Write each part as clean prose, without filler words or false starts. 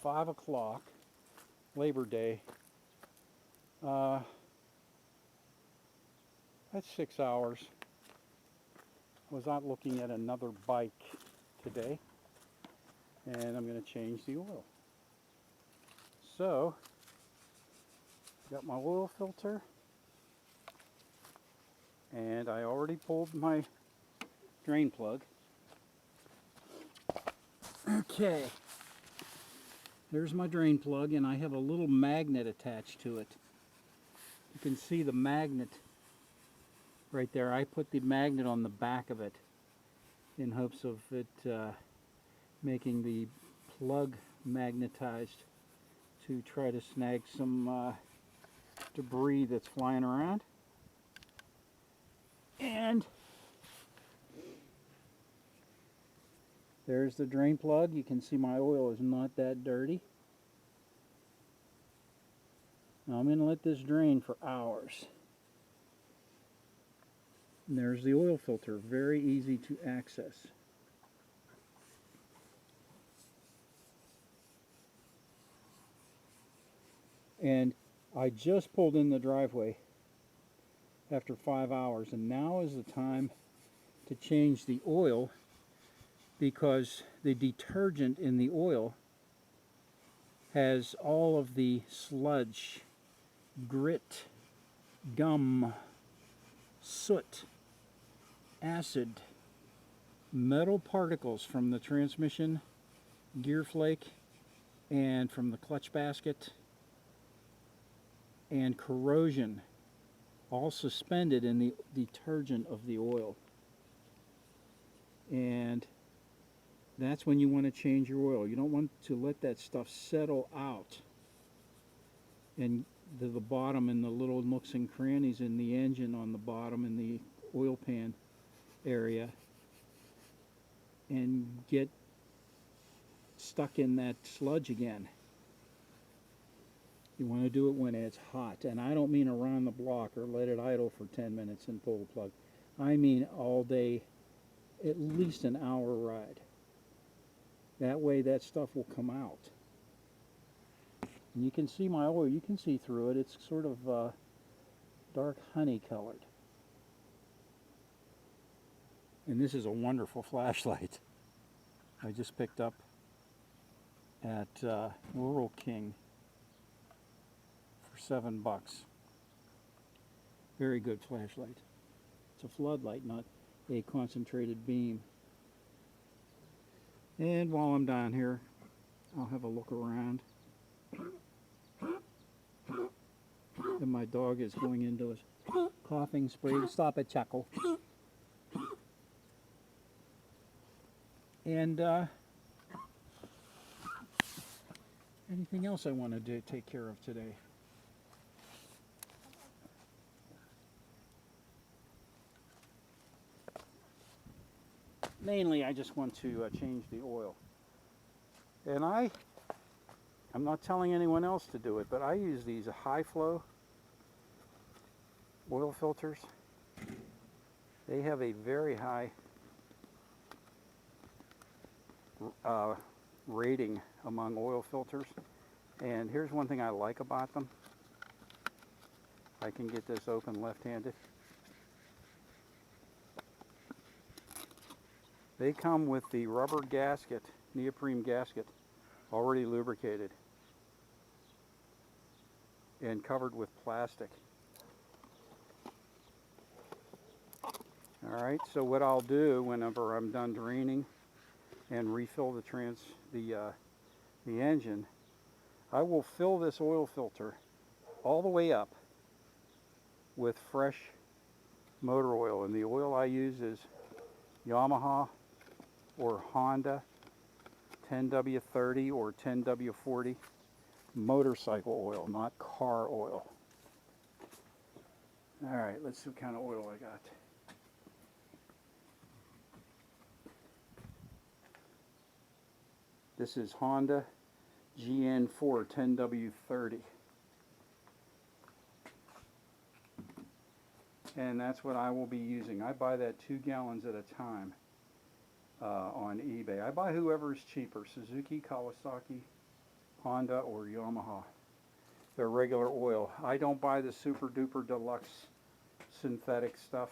5 o'clock, Labor Day. That's 6 hours. I was out looking at another bike today, and I'm going to change the oil. So, got my oil filter, and I already pulled my drain plug. Okay, there's my drain plug, and I have a little magnet attached to it. You can see the magnet right there. I put the magnet on the back of it in hopes of it making the plug magnetized to try to snag some debris that's flying around. And there's the drain plug. You can see my oil is not that dirty. Now I'm going to let this drain for hours. And there's the oil filter, very easy to access. And I just pulled in the driveway after 5 hours, and now is the time to change the oil, because the detergent in the oil has all of the sludge, grit, gum, soot, acid, metal particles from the transmission gear flake and from the clutch basket, and corrosion, all suspended in the detergent of the oil. And that's when you want to change your oil. You don't want to let that stuff settle out and to the bottom in the little nooks and crannies in the engine, on the bottom in the oil pan area, and get stuck in that sludge again. You want to do it when it's hot, and I don't mean around the block or let it idle for 10 minutes and pull the plug. I mean all day, at least an hour ride. That way that stuff will come out. And you can see my oil, you can see through it. It's sort of dark honey colored. And this is a wonderful flashlight I just picked up at Rural King for $7. Very good flashlight. It's a floodlight, not a concentrated beam. And while I'm down here, I'll have a look around. And my dog is going into his coughing spree. Stop it, Chuckle. And anything else I wanted to take care of today? Mainly, I just want to change the oil. And I'm not telling anyone else to do it, but I use these high flow oil filters. They have a very high rating among oil filters. And here's one thing I like about them. I can get this open left-handed. They come with the rubber gasket, neoprene gasket, already lubricated and covered with plastic. Alright, so what I'll do whenever I'm done draining and refill the engine, I will fill this oil filter all the way up with fresh motor oil. And the oil I use is Yamaha or Honda 10W30 or 10W40 motorcycle oil, not car oil. Alright, let's see what kind of oil I got. This is Honda GN4 10W30. And that's what I will be using. I buy that 2 gallons at a time on eBay. I buy whoever is cheaper, Suzuki, Kawasaki, Honda or Yamaha. Their regular oil. I don't buy the super duper deluxe synthetic stuff.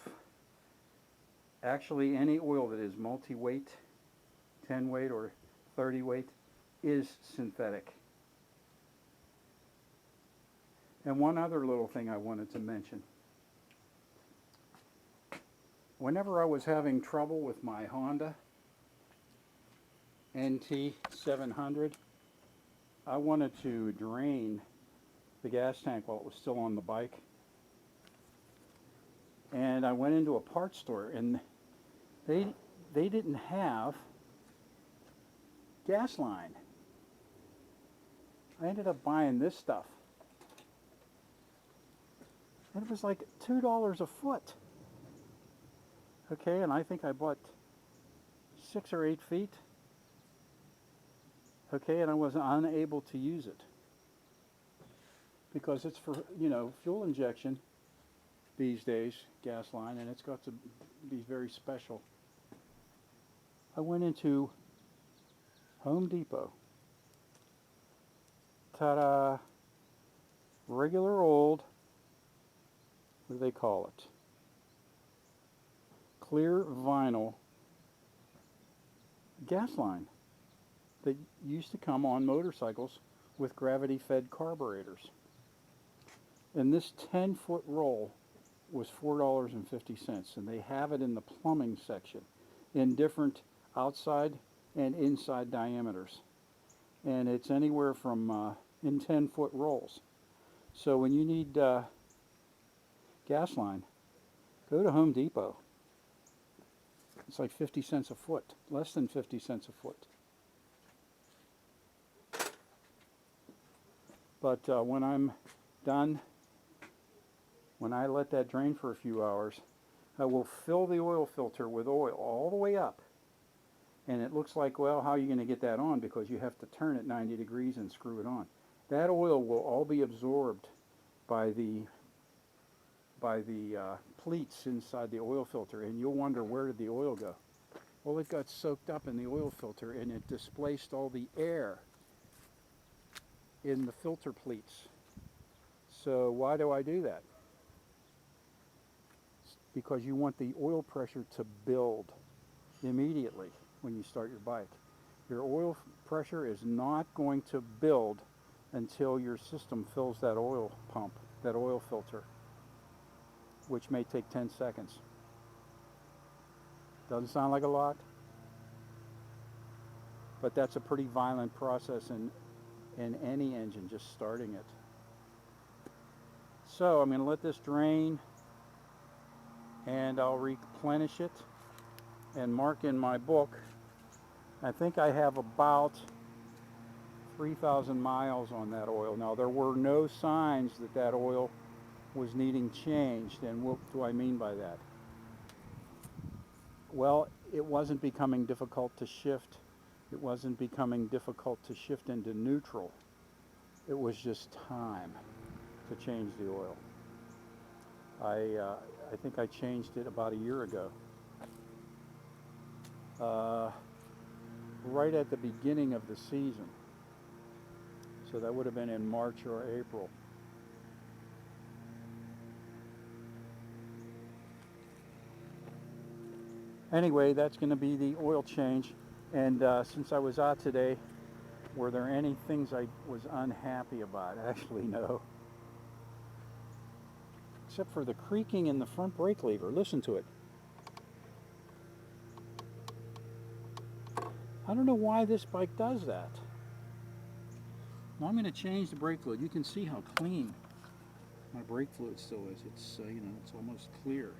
Actually, any oil that is multi-weight, 10 weight or 30 weight, is synthetic. And one other little thing I wanted to mention. Whenever I was having trouble with my Honda NT 700, I wanted to drain the gas tank while it was still on the bike. And I went into a parts store, and they didn't have gas line. I ended up buying this stuff. And it was like $2 a foot. Okay, and I think I bought 6 or 8 feet. Okay, and I was unable to use it because it's for, you know, fuel injection these days, gas line, and it's got to be very special. I went into Home Depot. Ta-da! Regular old, what do they call it? Clear vinyl gas line that used to come on motorcycles with gravity-fed carburetors. And this 10-foot roll was $4.50, and they have it in the plumbing section in different outside and inside diameters. And it's anywhere from in 10-foot rolls. So when you need gas line, go to Home Depot. It's like 50 cents a foot, less than 50 cents a foot. But when I'm done, when I let that drain for a few hours, I will fill the oil filter with oil all the way up. And it looks like, well, how are you going to get that on? Because you have to turn it 90 degrees and screw it on. That oil will all be absorbed by the pleats inside the oil filter, and you'll wonder, where did the oil go? Well, it got soaked up in the oil filter, and it displaced all the air in the filter pleats. So why do I do that? It's because you want the oil pressure to build immediately when you start your bike. Your oil pressure is not going to build until your system fills that oil pump, that oil filter, which may take 10 seconds. Doesn't sound like a lot, but that's a pretty violent process in any engine, just starting it. So I'm going to let this drain, and I'll replenish it and mark in my book. I think I have about 3,000 miles on that oil. Now, there were no signs that that oil was needing changed, and what do I mean by that? Well, it wasn't becoming difficult to shift. It wasn't becoming difficult to shift into neutral. It was just time to change the oil. I think I changed it about a year ago. Right at the beginning of the season. So that would have been in March or April. Anyway, that's going to be the oil change. And since I was out today, were there any things I was unhappy about? Actually, no. Except for the creaking in the front brake lever. Listen to it. I don't know why this bike does that. Now I'm going to change the brake fluid. You can see how clean my brake fluid still is. It's you know, it's almost clear.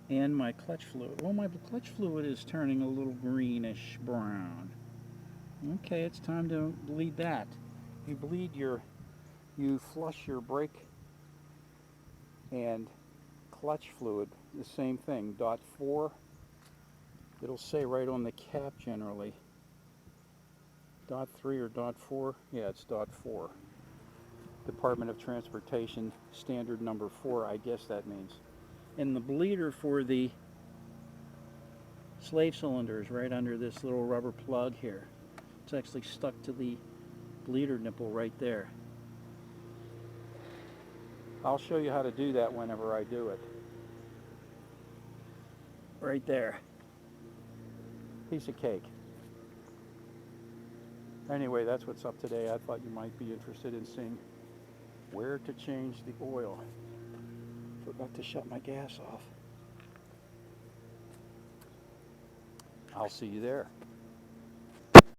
And my clutch fluid. Well, my clutch fluid is turning a little greenish brown. Okay, it's time to bleed that. You flush your brake and clutch fluid, the same thing, .4. It'll say right on the cap generally. .3 or .4? Yeah, it's .4. Department of Transportation standard number 4, I guess that means. And the bleeder for the slave cylinder is right under this little rubber plug here. It's actually stuck to the bleeder nipple right there. I'll show you how to do that whenever I do it. Right there. Piece of cake. Anyway, that's what's up today. I thought you might be interested in seeing where to change the oil. Forgot to shut my gas off. I'll see you there.